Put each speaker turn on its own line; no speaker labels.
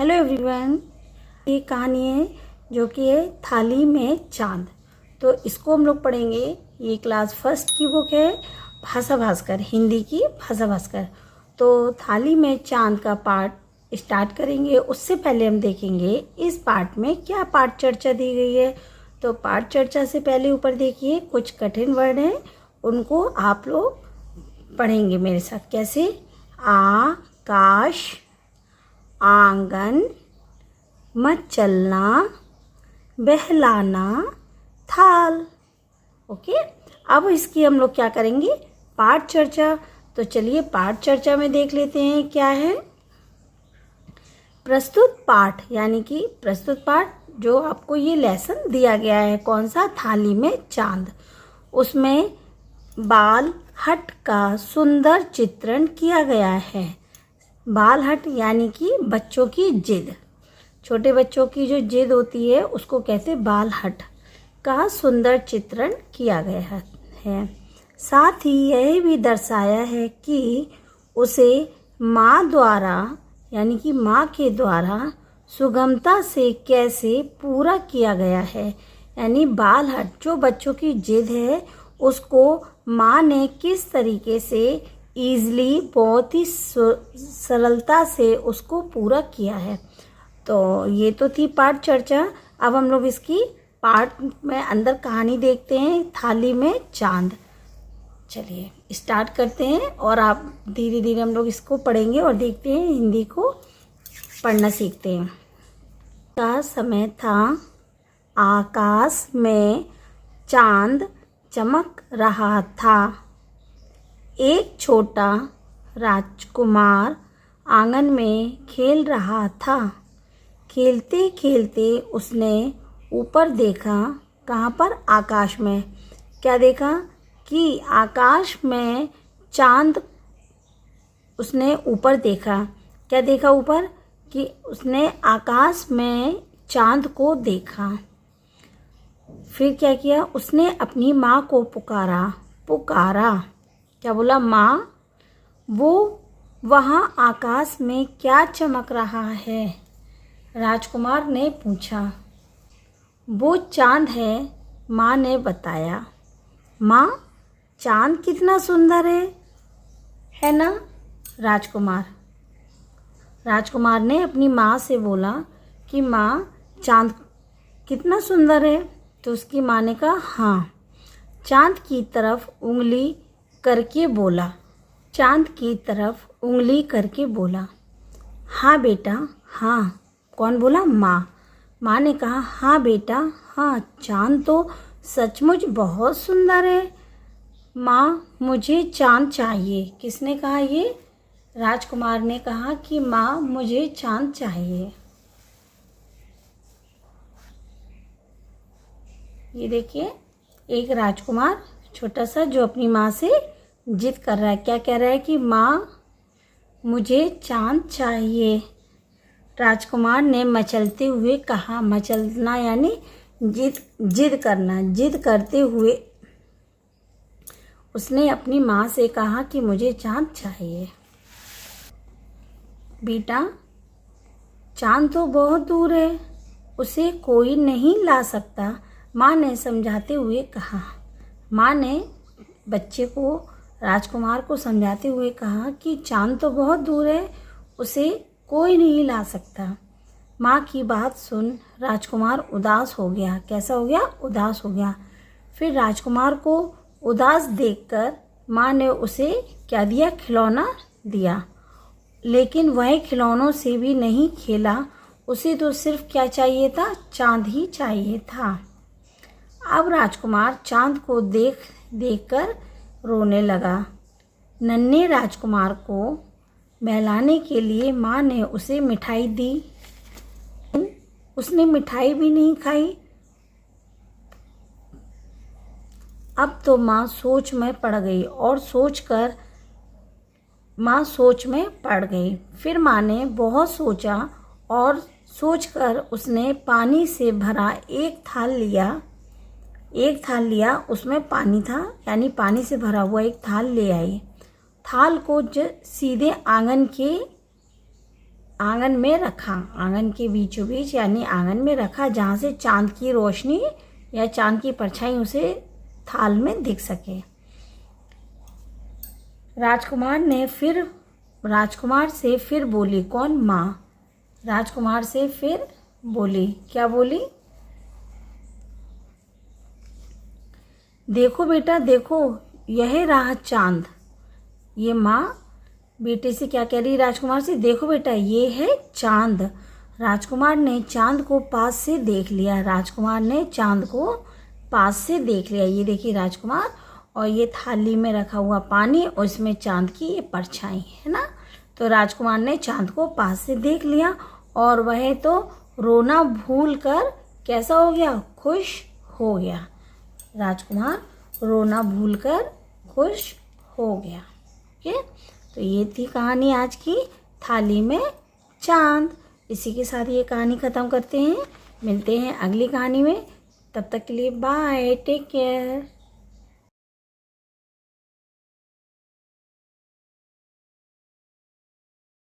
Hello everyone, ये कहानी है जो कि है थाली में चांद। तो इसको हम लोग पढ़ेंगे। ये क्लास फर्स्ट की बुक है, भाषा भास्कर, हिंदी की भाषा भास्कर। तो थाली में चांद का पार्ट स्टार्ट करेंगे। उससे पहले हम देखेंगे इस पार्ट में क्या पाठ चर्चा दी गई है। तो पाठ चर्चा से पहले ऊपर देखिए कुछ कठिन वर्ड हैं, उनको आप लोग पढ़ेंगे मेरे साथ। कैसे? आकाश, आंगन, मचलना, बहलाना, थाल। ओके, अब इसकी हम लोग क्या करेंगे? पाठ चर्चा। तो चलिए पाठ चर्चा में देख लेते हैं क्या है। प्रस्तुत पाठ यानी कि प्रस्तुत पाठ जो आपको ये लेसन दिया गया है, कौन सा? थाली में चांद। उसमें बाल हट का सुंदर चित्रण किया गया है। बाल हट यानी कि बच्चों की जिद, छोटे बच्चों की जो जिद होती है उसको कहते बाल हट का सुंदर चित्रण किया गया है। साथ ही यह भी दर्शाया है कि उसे माँ द्वारा यानी कि माँ के द्वारा सुगमता से कैसे पूरा किया गया है। यानी बाल हट जो बच्चों की जिद है उसको माँ ने किस तरीके से ईज़िली, बहुत ही सरलता से उसको पूरा किया है। तो ये तो थी पाठ चर्चा। अब हम लोग इसकी पाठ में अंदर कहानी देखते हैं, थाली में चांद। चलिए स्टार्ट करते हैं और आप धीरे धीरे हम लोग इसको पढ़ेंगे और देखते हैं, हिंदी को पढ़ना सीखते हैं। का समय था, आकाश में चांद चमक रहा था। एक छोटा राजकुमार आंगन में खेल रहा था। खेलते खेलते उसने ऊपर देखा। कहाँ पर? आकाश में। क्या देखा? कि आकाश में चांद उसने ऊपर देखा। क्या देखा ऊपर? कि उसने आकाश में चांद को देखा। फिर क्या किया? उसने अपनी माँ को पुकारा। क्या बोला? माँ। वो वहाँ आकाश में क्या चमक रहा है? राजकुमार ने पूछा। वो चांद है, माँ ने बताया। माँ, चांद कितना सुंदर है ना? राजकुमार ने अपनी माँ से बोला कि माँ, चांद कितना सुंदर है। तो उसकी माँ ने कहा हाँ। चांद की तरफ उंगली करके बोला। चांद की तरफ उंगली करके बोला, हाँ बेटा हाँ। कौन बोला? माँ। माँ ने कहा हाँ बेटा हाँ, चांद तो सचमुच बहुत सुंदर है। माँ, मुझे चांद चाहिए। किसने कहा ये? राजकुमार ने कहा कि माँ, मुझे चांद चाहिए। ये देखिए एक राजकुमार छोटा सा जो अपनी माँ से जिद कर रहा है। क्या कह रहा है? कि माँ, मुझे चांद चाहिए। राजकुमार ने मचलते हुए कहा। मचलना यानी जिद करना। जिद करते हुए उसने अपनी माँ से कहा कि मुझे चांद चाहिए। बेटा, चांद तो बहुत दूर है, उसे कोई नहीं ला सकता, माँ ने समझाते हुए कहा। माँ ने बच्चे को, राजकुमार को समझाते हुए कहा कि चांद तो बहुत दूर है, उसे कोई नहीं ला सकता। माँ की बात सुन राजकुमार उदास हो गया। कैसा हो गया? उदास हो गया। फिर राजकुमार को उदास देखकर माँ ने उसे क्या दिया? खिलौना दिया। लेकिन वह खिलौनों से भी नहीं खेला। उसे तो सिर्फ क्या चाहिए था? चांद ही चाहिए था। अब राजकुमार चांद को देखकर रोने लगा। नन्हे राजकुमार को बहलाने के लिए माँ ने उसे मिठाई दी। उसने मिठाई भी नहीं खाई। अब तो माँ सोच में पड़ गई और सोच में पड़ गई। फिर माँ ने बहुत सोचा और सोचकर उसने पानी से भरा एक थाल लिया। उसमें पानी था, यानी पानी से भरा हुआ एक थाल ले आई। थाल को सीधे आंगन में रखा, आंगन के बीचों बीच यानी आंगन में रखा जहाँ से चांद की रोशनी या चांद की परछाई उसे थाल में दिख सके। राजकुमार से फिर बोली, कौन? माँ। राजकुमार से फिर बोली, क्या बोली? देखो बेटा देखो, यह रहा चांद। ये माँ बेटे से क्या कह रही? राजकुमार से, देखो बेटा ये है चांद। राजकुमार ने चांद को पास से देख लिया। ये देखिए राजकुमार, और ये थाली में रखा हुआ पानी और इसमें चांद की ये परछाई है ना। तो राजकुमार ने चांद को पास से देख लिया और वह तो रोना भूल कर कैसा हो गया? खुश हो गया। राजकुमार रोना भूलकर खुश हो गया। ओके, तो ये थी कहानी आज की, थाली में चांद। इसी के साथ ये कहानी ख़त्म करते हैं। मिलते हैं अगली कहानी में। तब तक के लिए बाय, टेक केयर।